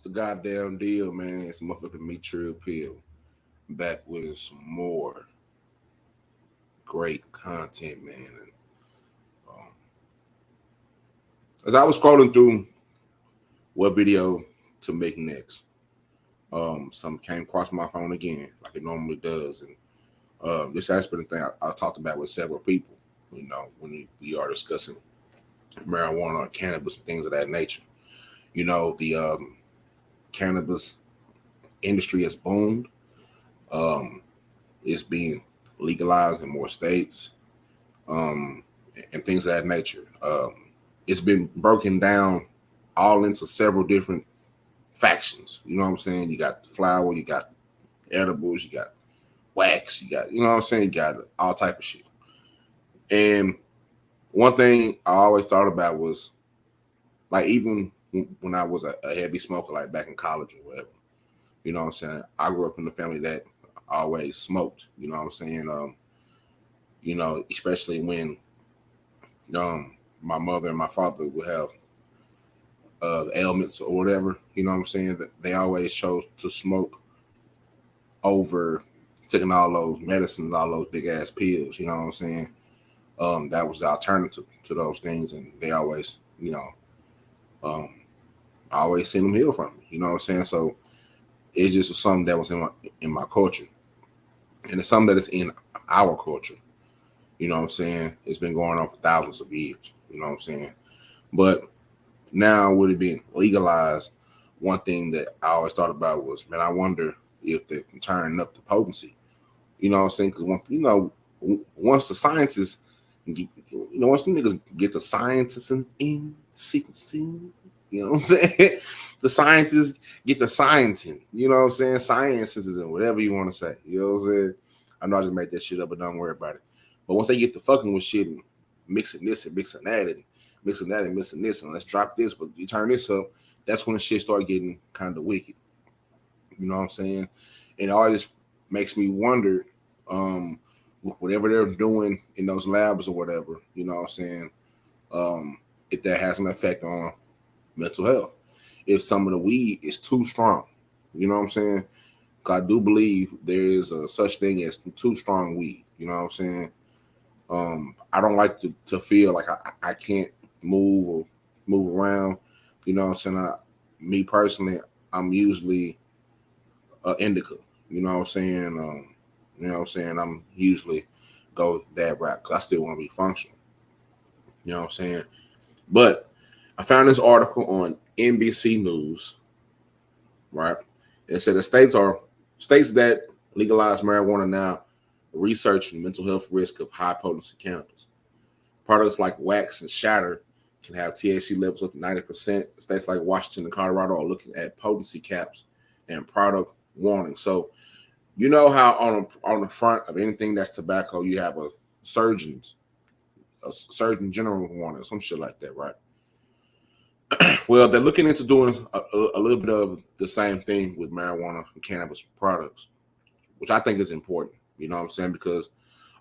the goddamn deal, man. It's motherfucking me, Trill Pill, back with some more great content, man. And, um, as I was scrolling through what video to make next, some came across my phone again, like it normally does, and this has been a thing I talked about with several people. You know, when we are discussing marijuana or cannabis and things of that nature. You know, the cannabis industry has boomed. Um, it's being legalized in more states, um, and things of that nature. It's been broken down all into several different factions. You know what I'm saying? You got the flower, you got edibles, you got wax, you got, you know what I'm saying? You got all type of shit. And one thing I always thought about was like even when I was a heavy smoker, like back in college or whatever. You know what I'm saying? I grew up in a family that always smoked. You know what I'm saying? Especially when my mother and my father would have ailments or whatever. You know what I'm saying? That they always chose to smoke over taking all those medicines, all those big ass pills. You know what I'm saying? That was the alternative to those things, and they always, um, I always seen them heal from it. You know what I'm saying? So it just was something that was in my culture, and it's something that is in our culture. You know what I'm saying? It's been going on for thousands of years. You know what I'm saying? But now with it being legalized, one thing that I always thought about was, man, I wonder if they can turn up the potency. You know what I'm saying? Because once the scientists, once the niggas get the scientists in sequencing, you know what I'm saying? The scientists get the sciencing, you know what I'm saying? Sciences and whatever you want to say, you know what I'm saying? I know I just made that shit up, but don't worry about it. But once they get to fucking with shit and mixing this and mixing that and mixing that and mixing this and let's drop this, but you turn this up, that's when the shit start getting kind of wicked. You know what I'm saying? And it always makes me wonder, whatever they're doing in those labs or whatever, you know what I'm saying? If that has an effect on mental health. If some of the weed is too strong, you know what I'm saying? 'Cause I do believe there is a such thing as too strong weed. You know what I'm saying? I don't like to feel like I can't move around. You know what I'm saying? Me personally, I'm usually indica. You know what I'm saying? I'm usually go that route because I still want to be functional. You know what I'm saying? But I found this article on NBC News, right? It said the states that legalize marijuana now researching mental health risk of high potency cannabis. Products like wax and shatter can have THC levels up to 90%. States like Washington and Colorado are looking at potency caps and product warning. So you know how on the front of anything that's tobacco, you have a surgeon general warning, some shit like that, right? Well, they're looking into doing a little bit of the same thing with marijuana and cannabis products, which I think is important. You know what I'm saying? Because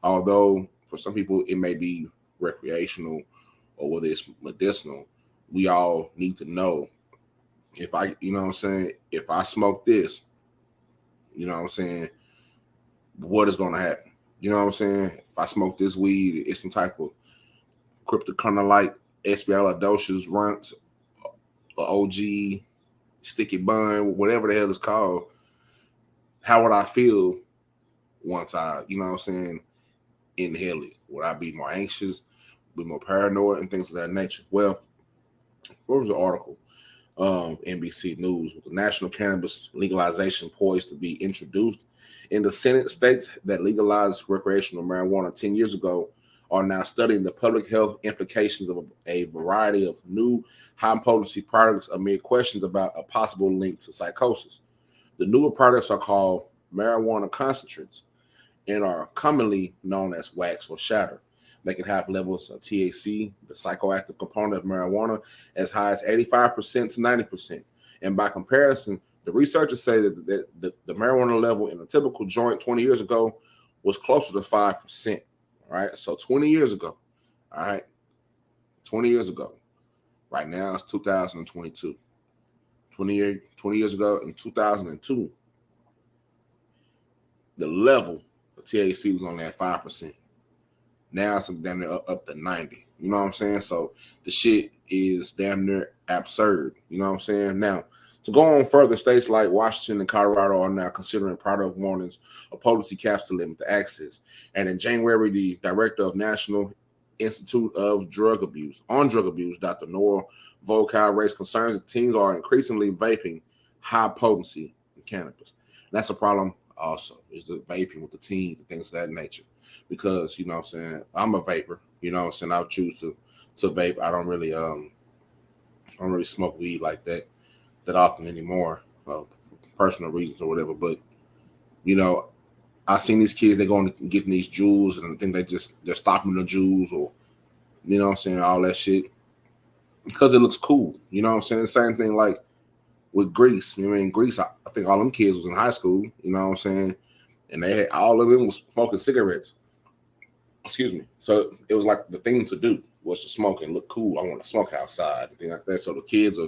although for some people it may be recreational or whether it's medicinal, we all need to know you know what I'm saying, if I smoke this, you know what I'm saying, what is going to happen? You know what I'm saying? If I smoke this weed, it's some type of cryptoconolite, espialidocious runts, OG, sticky bun, whatever the hell it's called. How would I feel once you know what I'm saying, inhale it? Would I be more anxious, be more paranoid, and things of that nature? Well, what was the article? NBC News, with the national cannabis legalization poised to be introduced in the Senate, states that legalized recreational marijuana 10 years ago are now studying the public health implications of a variety of new high potency products amid questions about a possible link to psychosis. The newer products are called marijuana concentrates and are commonly known as wax or shatter. They can have levels of THC, the psychoactive component of marijuana, as high as 85% to 90%. And by comparison, the researchers say that the marijuana level in a typical joint 20 years ago was closer to 5%. All right. So 20 years ago, all right, 20 years ago, right now it's 2022. 20 years ago in 2002, the level of THC was only at 5%. Now it's damn near up to 90. You know what I'm saying? So the shit is damn near absurd. You know what I'm saying? Now, to go on further, states like Washington and Colorado are now considering product warnings or potency caps to limit the access. And in January, the director of National Institute of Drug Abuse, Dr. Nora Volkow, raised concerns that teens are increasingly vaping high potency cannabis. And that's a problem also, is the vaping with the teens and things of that nature. Because, you know what I'm saying, I'm a vapor, you know what I'm saying, I would choose to vape. I don't really smoke weed like that often anymore, personal reasons or whatever. But, you know, I seen these kids, they going to get these jewels, and I think they're stopping the jewels, or, you know what I'm saying, all that shit, because it looks cool. You know what I'm saying? Same thing like with Greece. You know, in Greece, I think all them kids was in high school, you know what I'm saying, and they had, all of them was smoking cigarettes. Excuse me. So it was like the thing to do was to smoke and look cool. I want to smoke outside and things like that. So the kids are,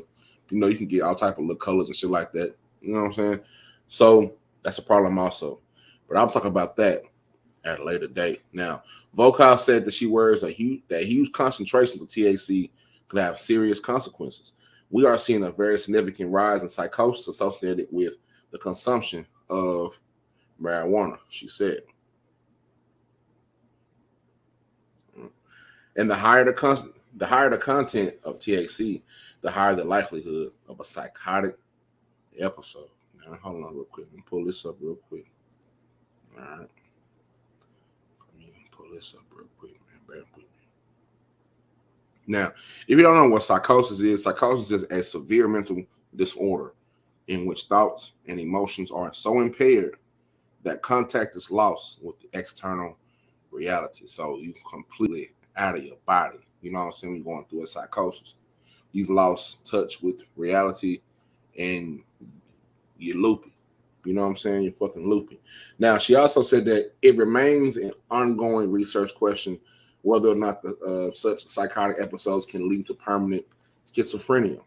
you know, you can get all type of look colors and shit like that. You know what I'm saying? So that's a problem also. But I'm talking about that at a later date. Now, Volkow said that she worries that huge concentrations of THC could have serious consequences. We are seeing a very significant rise in psychosis associated with the consumption of marijuana, she said. And the higher the content of THC, the higher the likelihood of a psychotic episode. Now, hold on real quick. Let me pull this up real quick. All right. Let me pull this up real quick, man. Bear with me. Now, if you don't know what psychosis is a severe mental disorder in which thoughts and emotions are so impaired that contact is lost with the external reality. So you completely out of your body. You know what I'm saying? When you're going through a psychosis, you've lost touch with reality and you're loopy. You know what I'm saying? You're fucking loopy. Now, she also said that it remains an ongoing research question whether or not such psychotic episodes can lead to permanent schizophrenia.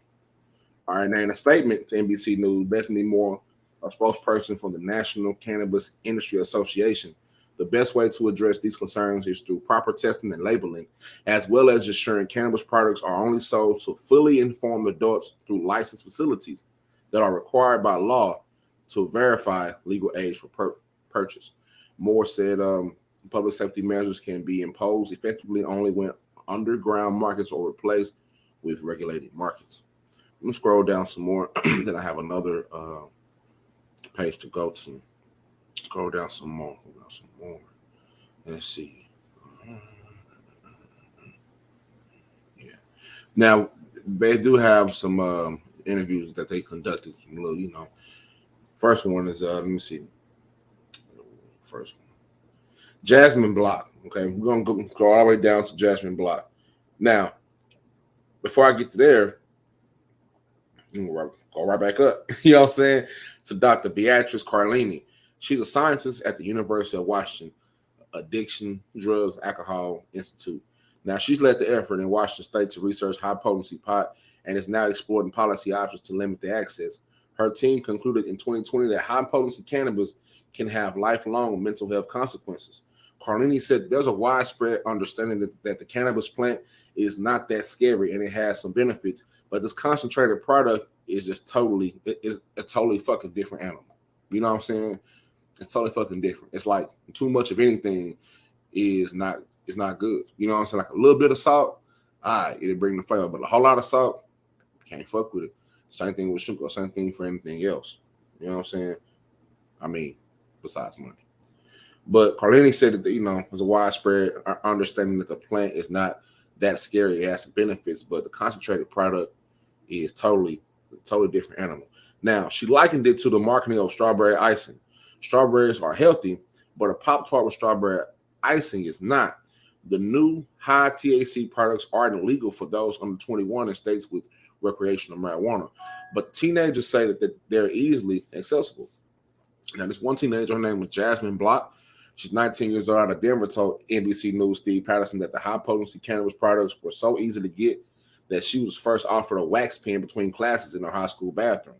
All right, now in a statement to NBC News, Bethany Moore, a spokesperson for the National Cannabis Industry Association, the best way to address these concerns is through proper testing and labeling, as well as ensuring cannabis products are only sold to fully informed adults through licensed facilities that are required by law to verify legal age for purchase. Moore said public safety measures can be imposed effectively only when underground markets are replaced with regulated markets. Let me scroll down some more. Then I have another page to go to. Scroll down some more. Let's see. Yeah. Now they do have some interviews that they conducted. Some little, you know. First one is let me see. First one, Jasmine Block. Okay, we're gonna go all the way down to Jasmine Block. Now, before I get to there, go right back up. You know what I'm saying? To Dr. Beatrice Carlini. She's a scientist at the University of Washington Addiction, Drugs, Alcohol Institute. Now, she's led the effort in Washington State to research high-potency pot and is now exploring policy options to limit the access. Her team concluded in 2020 that high-potency cannabis can have lifelong mental health consequences. Carlini said there's a widespread understanding that the cannabis plant is not that scary and it has some benefits, but this concentrated product is just is a totally fucking different animal. You know what I'm saying? It's totally fucking different. It's like too much of anything is not good. You know what I'm saying? Like a little bit of salt, all right, it'll bring the flavor, but a whole lot of salt, can't fuck with it. Same thing with sugar, same thing for anything else. You know what I'm saying? I mean, besides money. But Carlini said that, you know, there's a widespread understanding that the plant is not that scary. It has some benefits, but the concentrated product is totally different animal. Now, she likened it to the marketing of strawberry icing. Strawberries are healthy, but a Pop-Tart with strawberry icing is not. The new high THC products are illegal for those under 21 in states with recreational marijuana, but teenagers say that they're easily accessible. Now, this one teenager, her name was Jasmine Block. She's 19 years old out of Denver, told NBC News Steve Patterson that the high-potency cannabis products were so easy to get that she was first offered a wax pen between classes in her high school bathroom.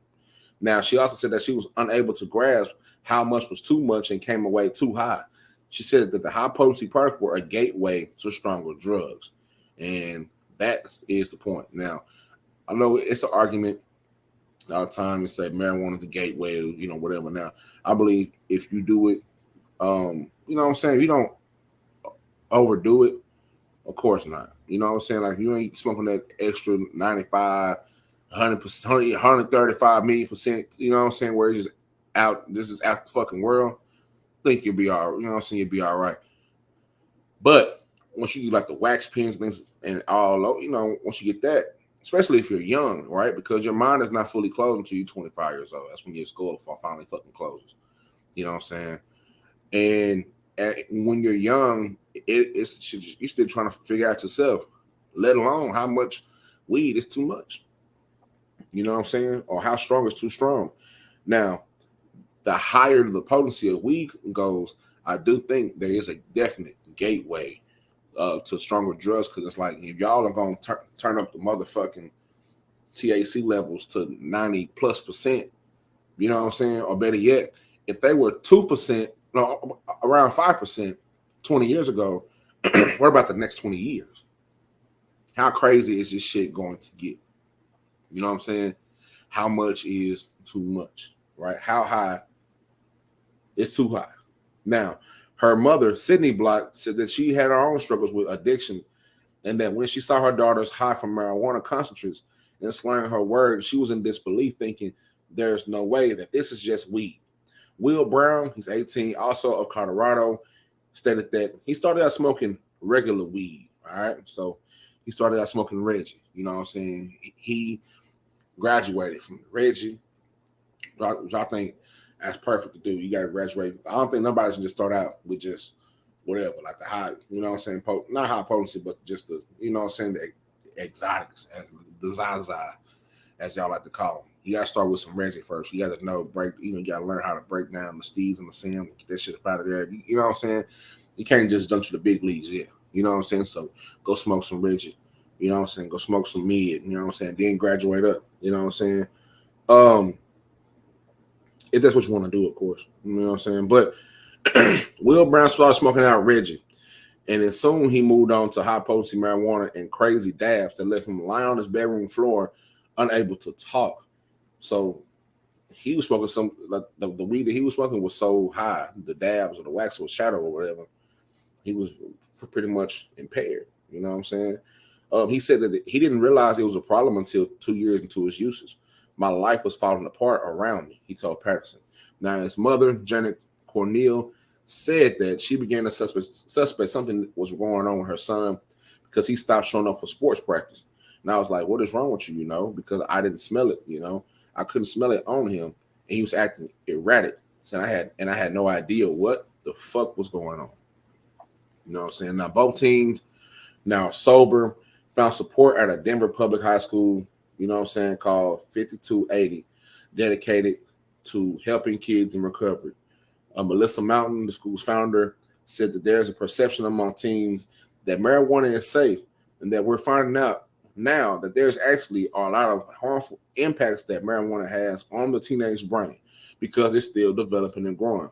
Now, she also said that she was unable to grasp how much was too much and came away too high. She said that the high potency products were a gateway to stronger drugs. And that is the point. Now, I know it's an argument all the time to say marijuana is the gateway, whatever. Now, I believe if you do it, you know what I'm saying, you don't overdo it, of course not. You know what I'm saying? Like, you ain't smoking that extra 95, 100%, 135 million percent, you know what I'm saying, where it's just out, this is out the fucking world. I think you'll be all right. You know what I'm saying? You'll be all right. But once you do like the wax pens and things and all, once you get that, especially if you're young, right? Because your mind is not fully closed until you're 25 years old. That's when your skull finally fucking closes. You know what I'm saying? And when you're young, you're still trying to figure out yourself, let alone how much weed is too much. You know what I'm saying? Or how strong is too strong. Now, the higher the potency of weed goes, I do think there is a definite gateway to stronger drugs, because it's like, if y'all are going to turn up the motherfucking THC levels to 90+%, you know what I'm saying? Or better yet, if they were 2%, no, around 5% 20 years ago, what about the next 20 years? How crazy is this shit going to get? You know what I'm saying? How much is too much, right? How high is too high? Now, her mother, Sydney Block, said that she had her own struggles with addiction, and that when she saw her daughters high from marijuana concentrates and slurring her words, she was in disbelief, thinking there's no way that this is just weed. Will Brown, he's 18, also of Colorado, stated that he started out smoking regular weed, all right? So he started out smoking Reggie, you know what I'm saying? He graduated from Reggie, which I think that's perfect to do. You got to graduate. I don't think nobody should just start out with just whatever, like the high, you know what I'm saying? Not high potency, but just the, you know what I'm saying, the exotics, as the Zaza, as y'all like to call them. You got to start with some Reggie first. You got to you got to learn how to break down the steez and the Sam, get that shit up out of there. You know what I'm saying? You can't just jump to the big leagues yet. You know what I'm saying? So go smoke some Reggie. You know what I'm saying? Go smoke some mid. You know what I'm saying? Then graduate up. You know what I'm saying? If that's what you want to do, of course. You know what I'm saying? But Will Brown started smoking out Reggie. And then soon he moved on to high potency marijuana and crazy dabs that left him lie on his bedroom floor, unable to talk. So he was smoking some, like the weed that he was smoking was so high, the dabs or the wax or shadow or whatever, he was pretty much impaired. You know what I'm saying? He said that he didn't realize it was a problem until 2 years into his uses. My life was falling apart around me, he told Patterson. Now, his mother, Janet Cornell, said that she began to suspect something was going on with her son because he stopped showing up for sports practice. And I was like, what is wrong with you, because I didn't smell it, I couldn't smell it on him, and he was acting erratic. So I had no idea what the fuck was going on. You know what I'm saying? Now, both teens now sober, found support at a Denver public high school, you know what I'm saying, called 5280, dedicated to helping kids in recovery. Melissa Mountain, the school's founder, said that there's a perception among teens that marijuana is safe, and that we're finding out now that there's actually a lot of harmful impacts that marijuana has on the teenage brain because it's still developing and growing,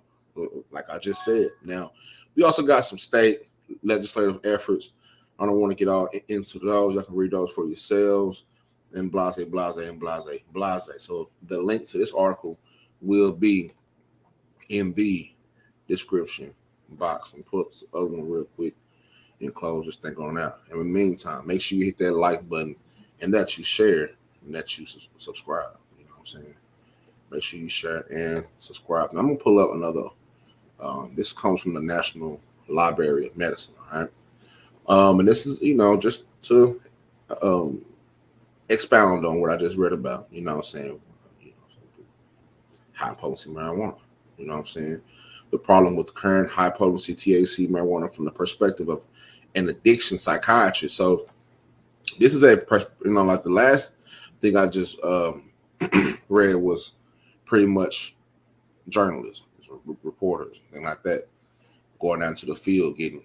like I just said. Now, we also got some state legislative efforts. I don't want to get all into those. You can read those for yourselves, and blase, blase, and blase, blase. So the link to this article will be in the description box. And put the other one real quick and close this thing on out. In the meantime, make sure you hit that like button and that you share and that you subscribe. You know what I'm saying? Make sure you share and subscribe. Now I'm gonna pull up another. This comes from the National Library of Medicine. All right. And this is, just to expound on what I just read about, you know what I'm saying, high potency marijuana, you know what I'm saying, the problem with current high potency THC marijuana from the perspective of an addiction psychiatrist. So this is like the last thing I just read was pretty much journalists, reporters, and like that, going down to the field, getting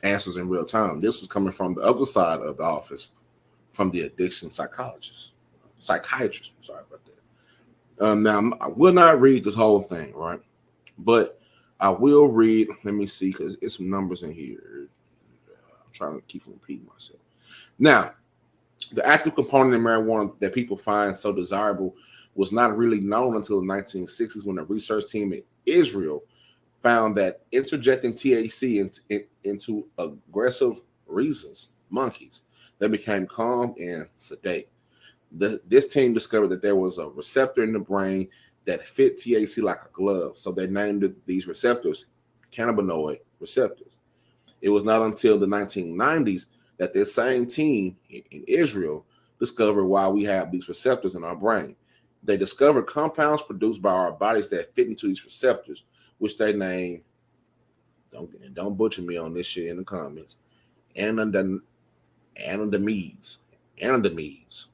answers in real time. This was coming from the other side of the office, from the addiction psychiatrist. Sorry about that. Now, I will not read this whole thing, right? But I will read, let me see, because it's some numbers in here. I'm trying to keep from repeating myself. Now, the active component in marijuana that people find so desirable was not really known until the 1960s, when a research team in Israel found that interjecting THC into aggressive rhesus monkeys that became calm and sedate. This team discovered that there was a receptor in the brain that fit THC like a glove, so they named these receptors cannabinoid receptors. It was not until the 1990s that this same team in Israel discovered why we have these receptors in our brain. They discovered compounds produced by our bodies that fit into these receptors, which they named, don't butcher me on this shit in the comments, anandamides, anandamides, anandamides.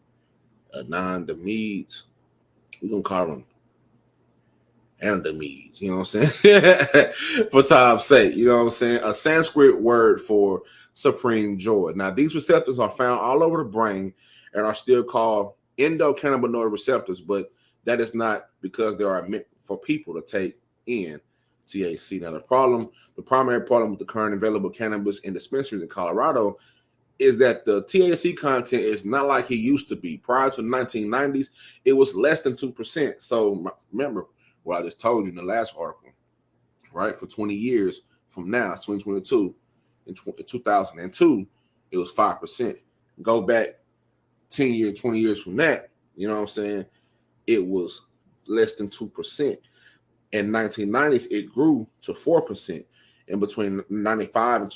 We're gonna call them anandamides, you know what I'm saying? For time's sake, you know what I'm saying? A Sanskrit word for supreme joy. Now, these receptors are found all over the brain and are still called endocannabinoid receptors, but that is not because they are meant for people to take in THC. Now, the primary problem with the current available cannabis in dispensaries in Colorado is that the THC content is not like it used to be. Prior to the 1990s, it was less than 2%. So remember what I just told you in the last article, right? For 20 years from now, it's 2022. In 2002, it was 5%. Go back 10 years, 20 years from that, you know what I'm saying? It was less than 2%. In 1990s, it grew to 4%. And between 95 and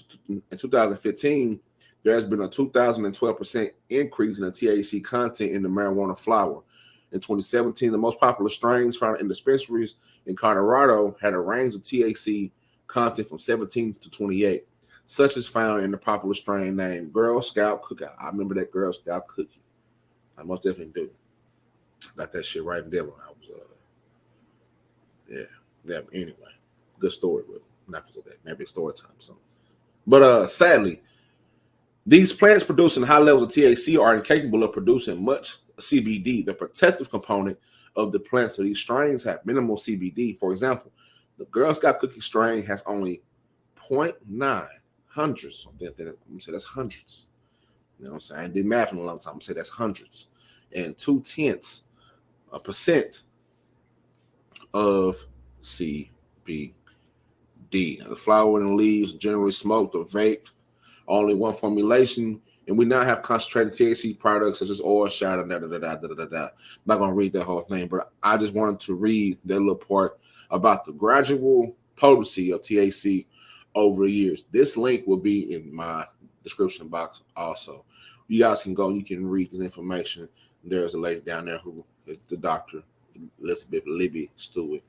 2015, there has been a 2,012% increase in the THC content in the marijuana flower. In 2017, the most popular strains found in dispensaries in Colorado had a range of THC content from 17 to 28, such as found in the popular strain named Girl Scout Cookie. I remember that Girl Scout Cookie. I most definitely do. Got that shit right in there when I was, yeah. Anyway, good story, but not for that. Maybe a story time or something. But sadly, these plants producing high levels of THC are incapable of producing much CBD. The protective component of the plants of these strains have minimal CBD. For example, the Girl Scout Cookie strain has only 0.9 hundreds. I'm gonna say that's hundreds. You know what I'm saying? I did math in a long time. I'm gonna say that's hundreds. And 0.2% of CBD. The flower and the leaves generally smoked or vaped. Only one formulation, and we now have concentrated THC products such as oil shot and I'm not gonna read that whole thing, but I just wanted to read that little part about the gradual potency of THC over the years. This link will be in my description box also. You guys can go, you can read this information. There's a lady down there who is the doctor, Elizabeth Libby Stewart,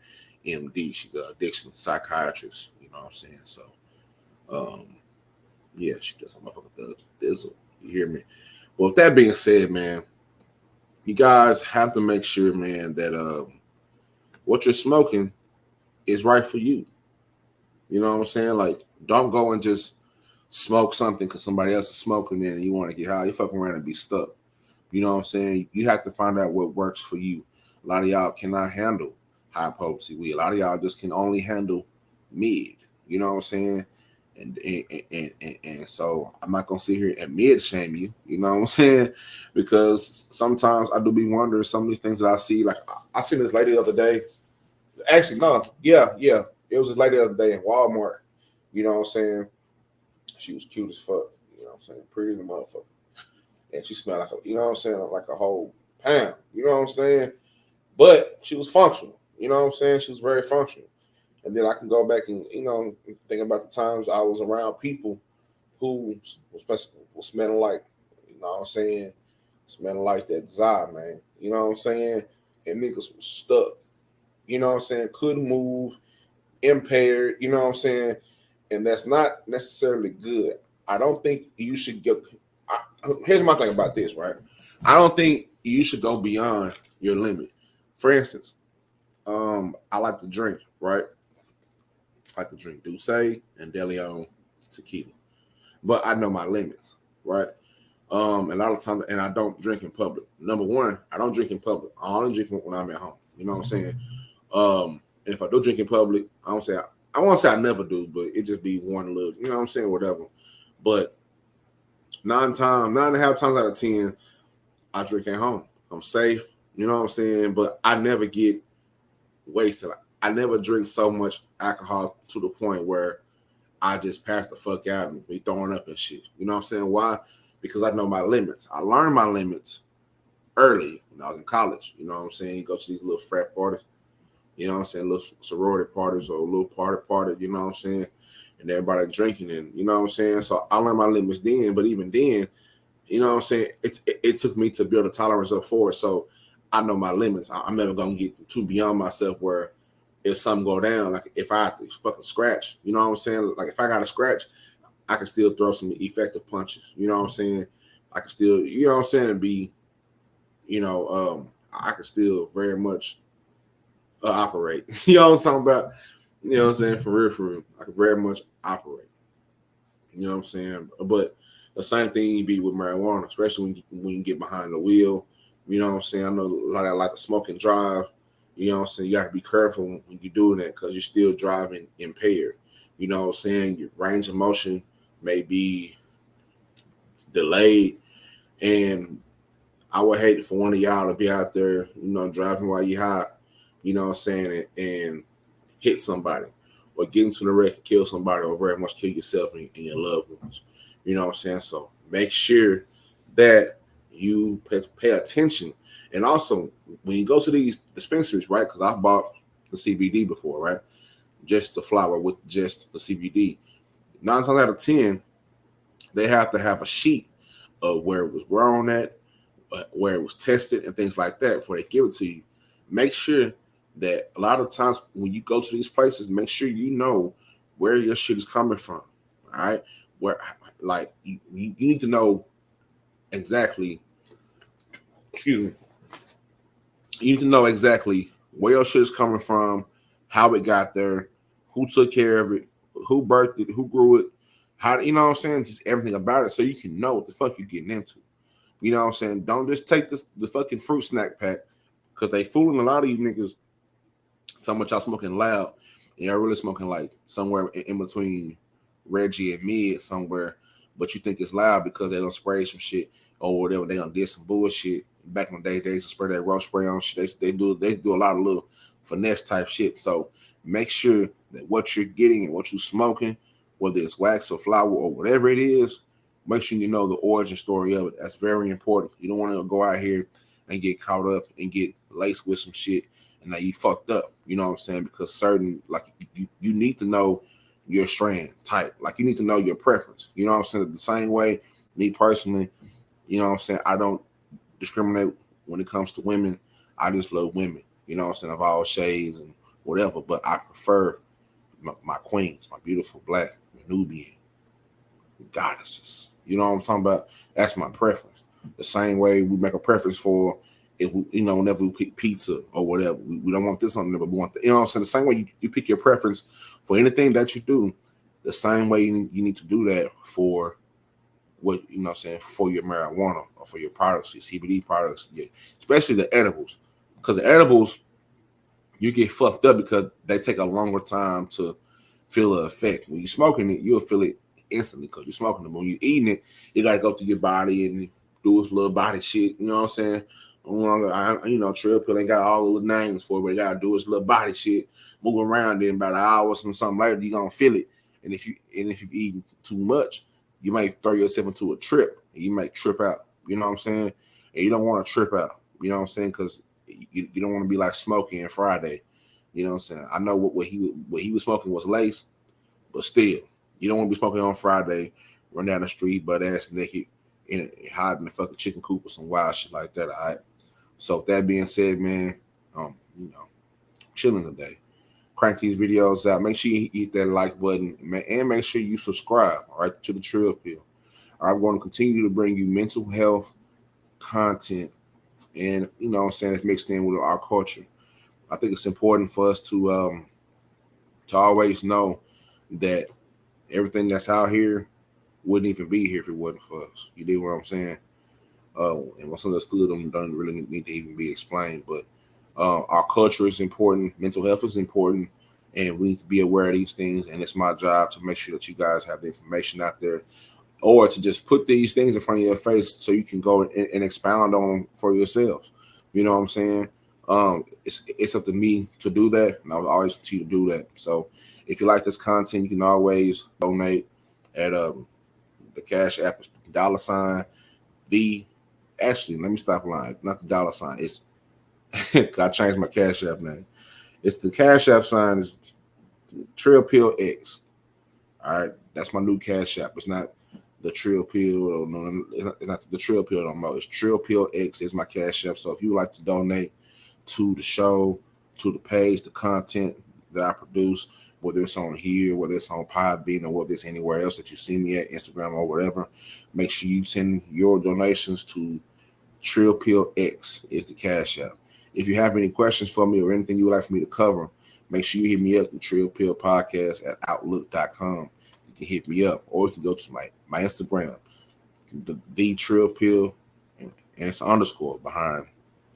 MD. She's an addiction psychiatrist, you know what I'm saying? So yeah, she does. I'm motherfucker dizzle. You hear me? Well, with that being said, man, you guys have to make sure, man, that what you're smoking is right for you. You know what I'm saying? Like, don't go and just smoke something because somebody else is smoking it and you want to get high. You fucking around and be stuck. You know what I'm saying? You have to find out what works for you. A lot of y'all cannot handle high potency weed. A lot of y'all just can only handle mid. You know what I'm saying? And so I'm not gonna sit here and mid shame you. You know what I'm saying? Because sometimes I do be wondering some of these things that I see. Like I seen this lady the other day. Actually, no, yeah. It was this lady the other day in Walmart. You know what I'm saying? She was cute as fuck. You know what I'm saying? Pretty the motherfucker. And she smelled like you know what I'm saying, like a whole pound. You know what I'm saying? But she was functional. You know what I'm saying? She was very functional. And then I can go back and, you know, think about the times I was around people who was smelling like, you know what I'm saying, smelling like that Zah, man. You know what I'm saying? And niggas was stuck. You know what I'm saying? Couldn't move, impaired, you know what I'm saying? And that's not necessarily good. I don't think you should go. Here's my thing about this, right? I don't think you should go beyond your limit. For instance, I like to drink, right? I like to drink Douce and De Leon tequila. but I know my limits, right? A lot of times, and I don't drink in public. Number one, I don't drink in public. I only drink when I'm at home. You know what I'm saying? And if I do drink in public, I don't say I won't say I never do, but it just be one little, you know what I'm saying, whatever. But 9.5 times out of 10, I drink at home. I'm safe, you know what I'm saying? But I never get wasted. I never drink so much alcohol to the point where I just pass the fuck out and be throwing up and shit. You know what I'm saying? Why? Because I know my limits. I learned my limits early when I was in college. You know what I'm saying? You go to these little frat parties, you know what I'm saying? Little sorority parties or a little party, you know what I'm saying? And everybody drinking and you know what I'm saying? So I learned my limits then, but even then, you know what I'm saying? It took me to build a tolerance up for it. So I know my limits. I'm never gonna get too beyond myself where if something go down, like if I have to fucking scratch, you know what I'm saying? Like if I got to scratch, I can still throw some effective punches. You know what I'm saying? I can still, you know what I'm saying, be, I can still very much operate. You know what I'm talking about? You know what I'm saying? For real. I can very much operate. You know what I'm saying? But the same thing be with marijuana, especially when you get behind the wheel. You know what I'm saying? I know a lot of like to smoke and drive. You know what I'm saying? You got to be careful when you're doing that because you're still driving impaired. You know what I'm saying? Your range of motion may be delayed. And I would hate for one of y'all to be out there, driving while you high, you know what I'm saying, and hit somebody or get into the wreck and kill somebody or very much kill yourself and your loved ones. You know what I'm saying? So make sure that you pay attention. And also, when you go to these dispensaries, right, because I bought the CBD before, right, just the flower with just the CBD. 9 times out of 10, they have to have a sheet of where it was grown at, where it was tested, and things like that before they give it to you. Make sure that a lot of times when you go to these places, make sure you know where your shit is coming from. All right, where like you need to know exactly. Excuse me. You need to know exactly where your shit is coming from, how it got there, who took care of it, who birthed it, who grew it, how, you know what I'm saying, just everything about it, so you can know what the fuck you're getting into. You know what I'm saying? Don't just take the fucking fruit snack pack because they fooling a lot of you niggas talking about y'all smoking loud and y'all really smoking like somewhere in between Reggie and mid somewhere, but you think it's loud because they don't spray some shit or whatever. They done did some bullshit. Back in the day, they used to spray that roast spray on shit. They do a lot of little finesse type shit. So make sure that what you're getting and what you're smoking, whether it's wax or flower or whatever it is, make sure you know the origin story of it. That's very important. You don't want to go out here and get caught up and get laced with some shit and now you fucked up. You know what I'm saying? Because certain, like, you need to know your strand type. Like, you need to know your preference. You know what I'm saying? The same way, me personally, you know what I'm saying? I don't discriminate when it comes to women. I just love women. You know what I'm saying? Of all shades and whatever. But I prefer my queens, my beautiful black Nubian goddesses. You know what I'm talking about? That's my preference. The same way we make a preference for if we, whenever we pick pizza or whatever, we don't want this on there, but we want the, you know what I'm saying? The same way you pick your preference for anything that you do, the same way you need to do that for what, you know what I'm saying, for your marijuana or for your products, your CBD products, especially the edibles. Because the edibles, you get fucked up because they take a longer time to feel the effect. When you're smoking it, you'll feel it instantly because you're smoking it. But when you're eating it, you got to go through your body and do its little body shit. You know what I'm saying? Trill Pill ain't got all the names for it, but you got to do its little body shit. Move around in about an hour or something later, you're going to feel it. And if you've eaten too much, you might throw yourself into a trip. And you might trip out. You know what I'm saying? And you don't want to trip out. You know what I'm saying? Because you don't want to be like Smokey and Friday. You know what I'm saying? I know what he was smoking was lace, but still, you don't want to be smoking on Friday, run down the street, butt ass naked, and hide in the fucking chicken coop or some wild shit like that. All right. So with that being said, man, chilling today. Crank these videos out. Make sure you hit that like button, man, and make sure you subscribe, all right, to the Trill Pill. I'm going to continue to bring you mental health content, and you know what I'm saying, it's mixed in with our culture. I think it's important for us to always know that everything that's out here wouldn't even be here if it wasn't for us. You dig what I'm saying? And what's understood them doesn't really need to even be explained. But our culture is important. Mental health is important. And we need to be aware of these things. And it's my job to make sure that you guys have the information out there, or to just put these things in front of your face so you can go and expound on them for yourselves. You know what I'm saying? It's up to me to do that, and I will always continue to do that. So if you like this content, you can always donate at the Cash App $. The Actually, let me stop lying. Not the $. It's I changed my Cash App name. It's the Cash App sign is trillpillx. All right, that's my new Cash App. It's not the Trill Pill, or no, it's not the Trill Pill no more. It's trillpillx is my Cash App. So if you would like to donate to the show, to the page, the content that I produce, whether it's on here, whether it's on Podbean, or whether it's anywhere else that you see me at, Instagram or whatever, make sure you send your donations to trillpillx is the Cash App. If you have any questions for me or anything you would like for me to cover, make sure you hit me up, the trillpillpodcast at outlook.com. You can hit me up, or you can go to my Instagram, the THETRILLPILL, and it's an underscore behind,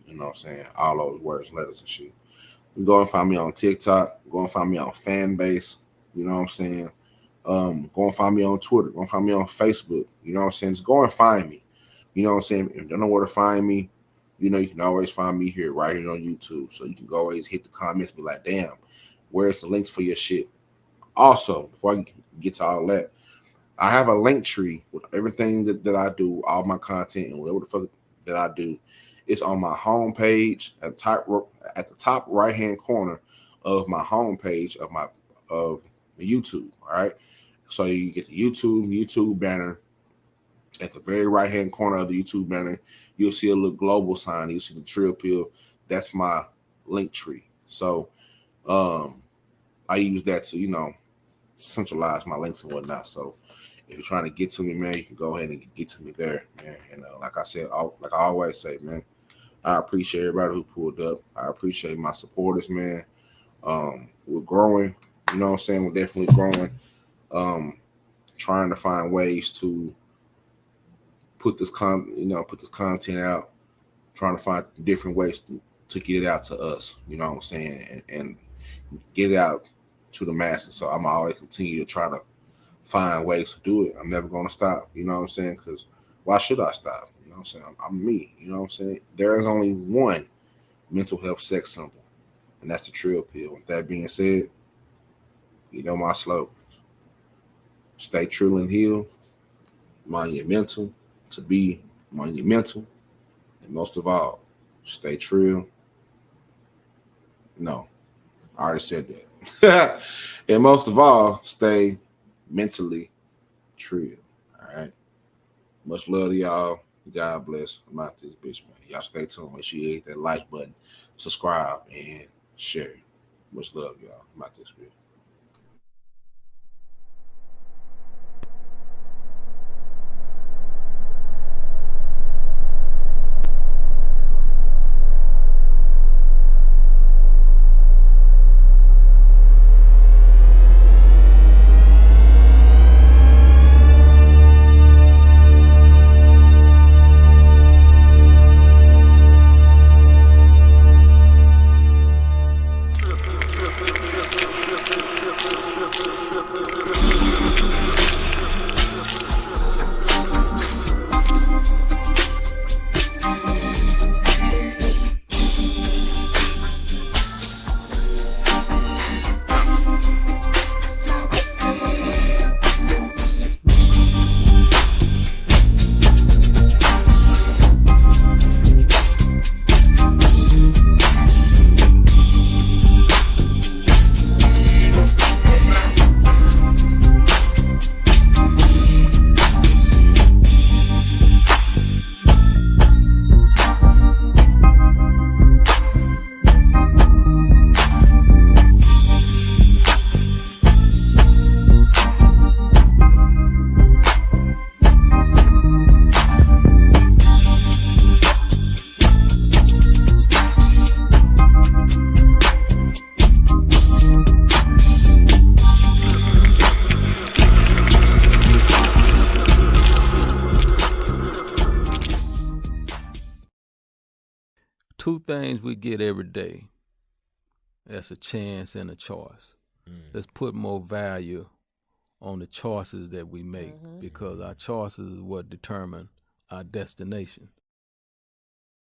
you know what I'm saying, all those words, letters, and shit. You go and find me on TikTok. Go and find me on Fanbase. You know what I'm saying? Go and find me on Twitter. Go and find me on Facebook. You know what I'm saying? Just go and find me. You know what I'm saying? If you don't know where to find me, you know, you can always find me here, right here on YouTube. So you can go always hit the comments, be like, damn, where's the links for your shit? Also, before I get to all that, I have a link tree with everything that I do, all my content, and whatever the fuck that I do. It's on my homepage at the top right hand corner of my homepage of YouTube. All right, so you get the YouTube banner. At the very right hand corner of the YouTube banner, you'll see a little global sign. You'll see the Trill Pill. That's my link tree. So I use that to, you know, centralize my links and whatnot. So if you're trying to get to me, man, you can go ahead and get to me there, man. And like I said, like I always say, man, I appreciate everybody who pulled up. I appreciate my supporters, man. We're growing. You know what I'm saying? We're definitely growing. Trying to find ways to put this content out. Trying to find different ways to get it out to us. You know what I'm saying? And get it out to the masses. So I'm always continue to try to find ways to do it. I'm never going to stop. You know what I'm saying? Because why should I stop? You know what I'm saying? I'm me. You know what I'm saying? There is only one mental health sex symbol, and that's the Trill Pill. With that being said, you know my slogans. Stay trill and heal. Mind your mental to be monumental. And most of all, stay trill. No, I already said that. And most of all, stay mentally trill. All right. Much love to y'all. God bless. I'm out this bitch, man. Y'all stay tuned. Make sure you hit that like button, subscribe, and share. Much love, y'all. I'm out this bitch. two things we get every day. That's a chance and a choice. Let's put more value on the choices that we make, because our choices is what determine our destination.